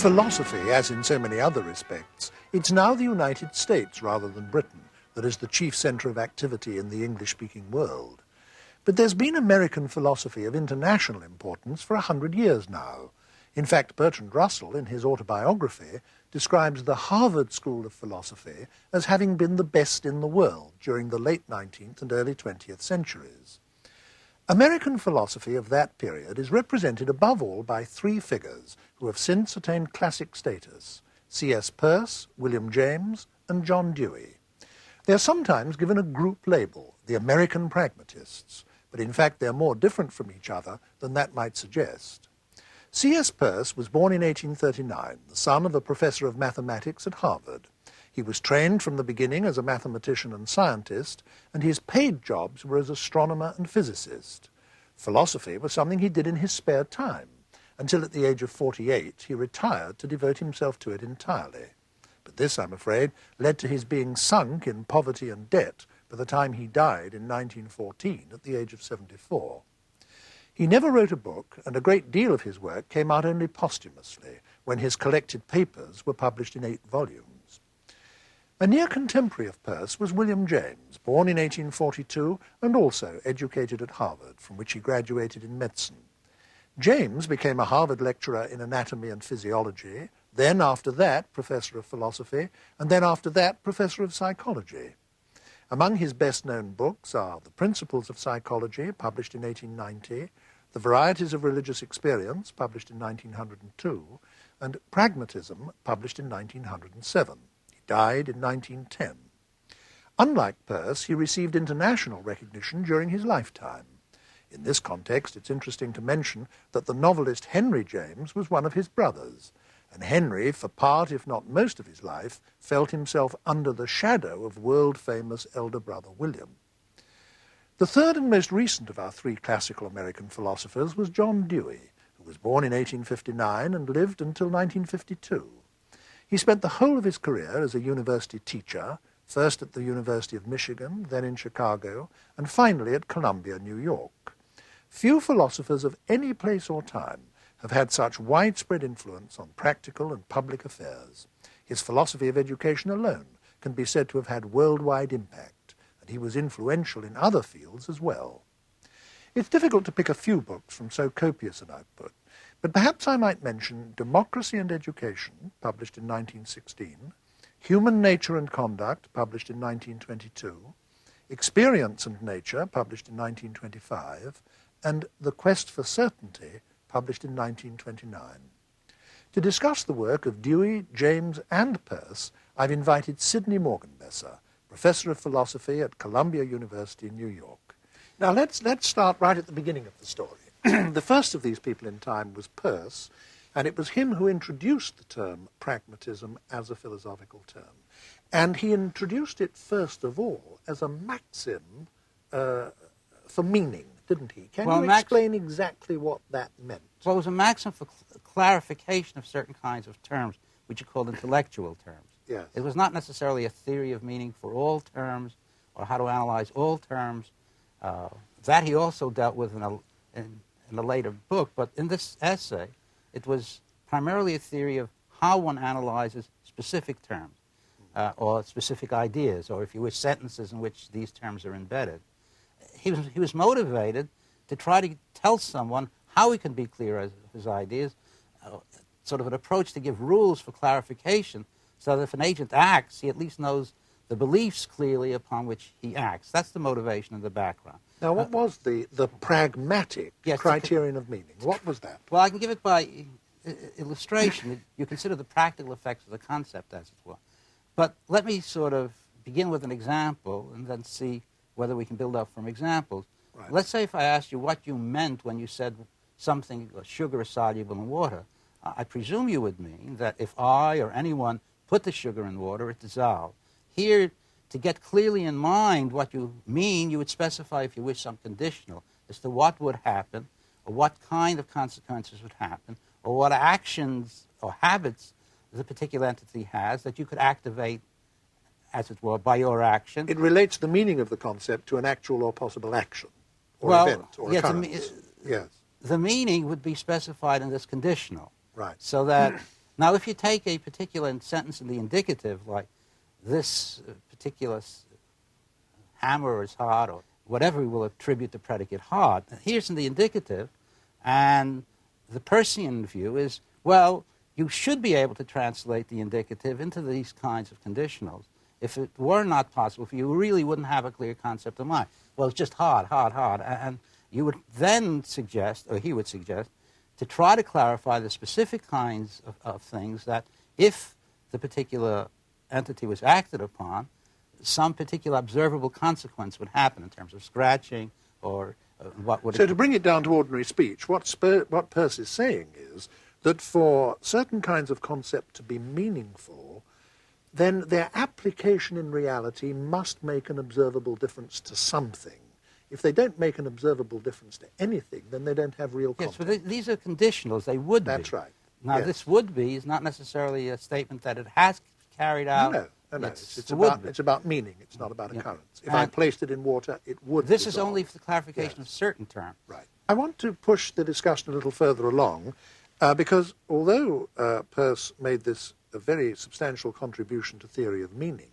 philosophy, as in so many other respects, it's now the United States rather than Britain that is the chief centre of activity in the English-speaking world. But there's been American philosophy of international importance for 100 years now. In fact, Bertrand Russell, in his autobiography, describes the Harvard School of Philosophy as having been the best in the world during the late 19th and early 20th centuries. American philosophy of that period is represented above all by three figures who have since attained classic status: C.S. Peirce, William James, and John Dewey. They are sometimes given a group label, the American Pragmatists, but in fact they are more different from each other than that might suggest. C.S. Peirce was born in 1839, the son of a professor of mathematics at Harvard. He was trained from the beginning as a mathematician and scientist, and his paid jobs were as astronomer and physicist. Philosophy was something he did in his spare time, until at the age of 48 he retired to devote himself to it entirely. But this, I'm afraid, led to his being sunk in poverty and debt by the time he died in 1914 at the age of 74. He never wrote a book, and a great deal of his work came out only posthumously, when his collected papers were published in 8 volumes. A near contemporary of Peirce was William James, born in 1842 and also educated at Harvard, from which he graduated in medicine. James became a Harvard lecturer in anatomy and physiology, then after that professor of philosophy, and then after that professor of psychology. Among his best-known books are The Principles of Psychology, published in 1890, The Varieties of Religious Experience, published in 1902, and Pragmatism, published in 1907. He died in 1910. Unlike Peirce, he received international recognition during his lifetime. In this context, it's interesting to mention that the novelist Henry James was one of his brothers, and Henry, for part, if not most of his life, felt himself under the shadow of world-famous elder brother William. The third and most recent of our 3 classical American philosophers was John Dewey, who was born in 1859 and lived until 1952. He spent the whole of his career as a university teacher, first at the University of Michigan, then in Chicago, and finally at Columbia, New York. Few philosophers of any place or time have had such widespread influence on practical and public affairs. His philosophy of education alone can be said to have had worldwide impact, and he was influential in other fields as well. It's difficult to pick a few books from so copious an output, but perhaps I might mention Democracy and Education, published in 1916, Human Nature and Conduct, published in 1922, Experience and Nature, published in 1925, and The Quest for Certainty, published in 1929. To discuss the work of Dewey, James, and Peirce, I've invited Sidney Morgenbesser, Professor of Philosophy at Columbia University in New York. Now let's start right at the beginning of the story. The first of these people in time was Peirce, and it was him who introduced the term pragmatism as a philosophical term. And he introduced it first of all as a maxim for meaning, didn't he? Can you explain exactly what that meant? Well, it was a maxim for clarification of certain kinds of terms, which are called intellectual terms. Yes. It was not necessarily a theory of meaning for all terms or how to analyze all terms. That he also dealt with in a later book, but in this essay, it was primarily a theory of how one analyzes specific terms or specific ideas, or if you wish, sentences in which these terms are embedded. He was motivated to try to tell someone how he can be clear as his ideas, sort of an approach to give rules for clarification, so that if an agent acts, he at least knows the beliefs clearly upon which he acts. That's the motivation in the background. Now, what was the pragmatic criterion of meaning? What was that? Well, I can give it by illustration. You consider the practical effects of the concept, as it were. But let me sort of begin with an example and then see whether we can build up from examples. Right. Let's say if I asked you what you meant when you said something, sugar is soluble in water, I presume you would mean that if I or anyone put the sugar in water, it dissolved. Here, to get clearly in mind what you mean, you would specify, if you wish, some conditional as to what would happen, or what kind of consequences would happen, or what actions or habits the particular entity has that you could activate, as it were, by your action. It relates the meaning of the concept to an actual or possible action, or event, or occurrence. Yes. The meaning would be specified in this conditional. Right. So that Now, if you take a particular sentence in the indicative, like this particular hammer is hard, or whatever we will attribute the predicate hard, here's in the indicative, and the Peircean view is, well, you should be able to translate the indicative into these kinds of conditionals. If it were not possible for you, you really wouldn't have a clear concept of mind. Well, it's just hard, hard, hard. And you would then suggest, or he would suggest, to try to clarify the specific kinds of things that if the particular entity was acted upon, some particular observable consequence would happen in terms of scratching or what would... So to bring it down to ordinary speech, what Peirce is saying is that for certain kinds of concept to be meaningful, then their application in reality must make an observable difference to something. If they don't make an observable difference to anything, then they don't have real content. Yes, but these are conditionals. They would be. That's right. Now, yes. This would be is not necessarily a statement that it has carried out. No. It's about meaning. It's not about occurrence. If and I placed it in water, it would This dissolve. is only for the clarification of certain terms. Right. I want to push the discussion a little further along, because although Peirce made this a very substantial contribution to theory of meaning,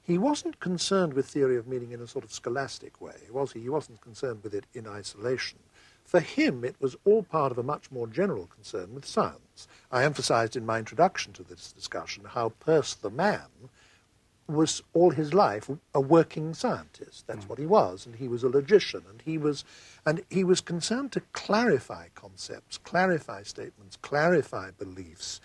he wasn't concerned with theory of meaning in a sort of scholastic way, was he? He wasn't concerned with it in isolation. For him, it was all part of a much more general concern with science. I emphasized in my introduction to this discussion how Peirce the man was all his life a working scientist. That's what he was, and he was a logician, and he was concerned to clarify concepts, clarify statements, clarify beliefs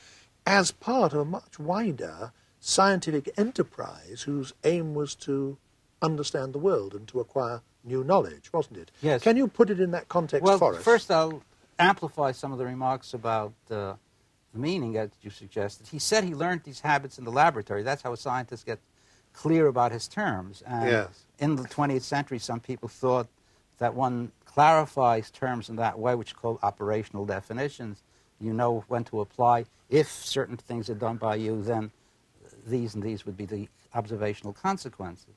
as part of a much wider scientific enterprise whose aim was to understand the world and to acquire new knowledge, wasn't it? Yes. Can you put it in that context for us? Well, first I'll amplify some of the remarks about the meaning, as you suggested. He said he learned these habits in the laboratory. That's how a scientist gets clear about his terms. And yes. In the 20th century, some people thought that one clarifies terms in that way, which are called operational definitions. You know when to apply. If certain things are done by you, then these and these would be the observational consequences.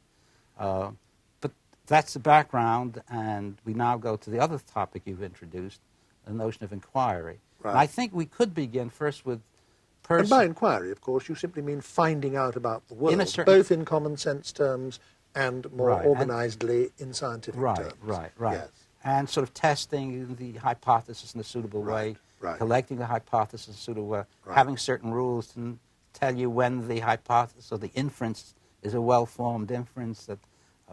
But that's the background, and we now go to the other topic you've introduced, the notion of inquiry. Right. And I think we could begin first with Peirce. And by inquiry, of course, you simply mean finding out about the world, both in common sense terms and more organizedly in scientific terms. Right. Yes. And sort of testing the hypothesis in a suitable way, collecting the hypothesis in a suitable way, having certain rules to tell you when the hypothesis or the inference is a well-formed inference, that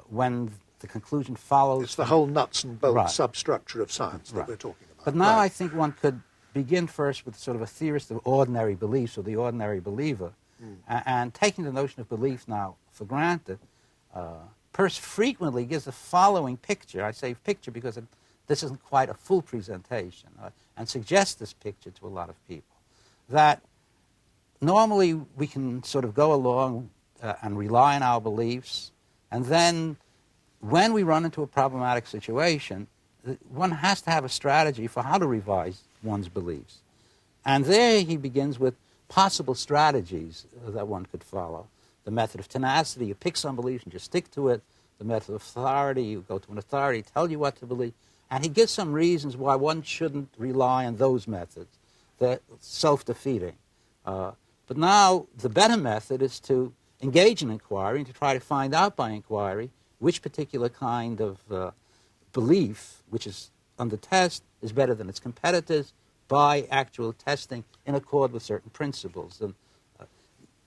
when the conclusion follows... It's the whole nuts and bolts substructure of science that we're talking about. But now I think one could begin first with sort of a theorist of ordinary beliefs, or the ordinary believer, and taking the notion of belief now for granted, Peirce frequently gives the following picture. I say picture because this isn't quite a full presentation, and suggests this picture to a lot of people, that normally we can sort of go along and rely on our beliefs, and then when we run into a problematic situation, one has to have a strategy for how to revise one's beliefs. And there he begins with possible strategies that one could follow. The method of tenacity, you pick some beliefs and just stick to it. The method of authority, you go to an authority, tell you what to believe. And he gives some reasons why one shouldn't rely on those methods. They're self-defeating. But now the better method is to engage in inquiry and to try to find out by inquiry which particular kind of belief, which is under test, is better than its competitors by actual testing in accord with certain principles. And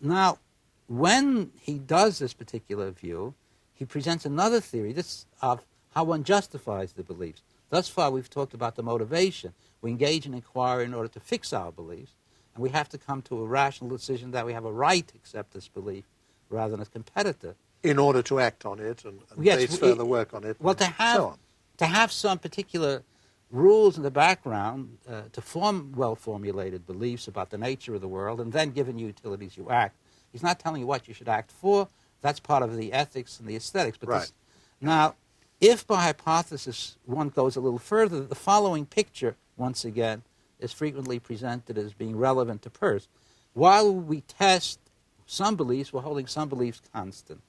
now, when he does this particular view, he presents another theory, this of how one justifies the beliefs. Thus far, we've talked about the motivation. We engage in inquiry in order to fix our beliefs, and we have to come to a rational decision that we have a right to accept this belief rather than a competitor. In order to act on it and base further work on it, well, to have some particular rules in the background to form well-formulated beliefs about the nature of the world, and then given utilities you act. He's not telling you what you should act for. That's part of the ethics and the aesthetics. But now, if by hypothesis one goes a little further, the following picture, once again, is frequently presented as being relevant to Peirce. While we test some beliefs, we're holding some beliefs constant.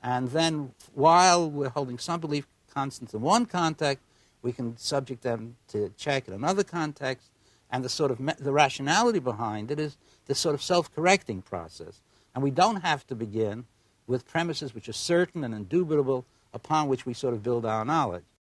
And then while we're holding some belief constant in one context, we can subject them to check in another context, And the sort of the rationality behind it is this sort of self-correcting process. And we don't have to begin with premises which are certain and indubitable upon which we sort of build our knowledge.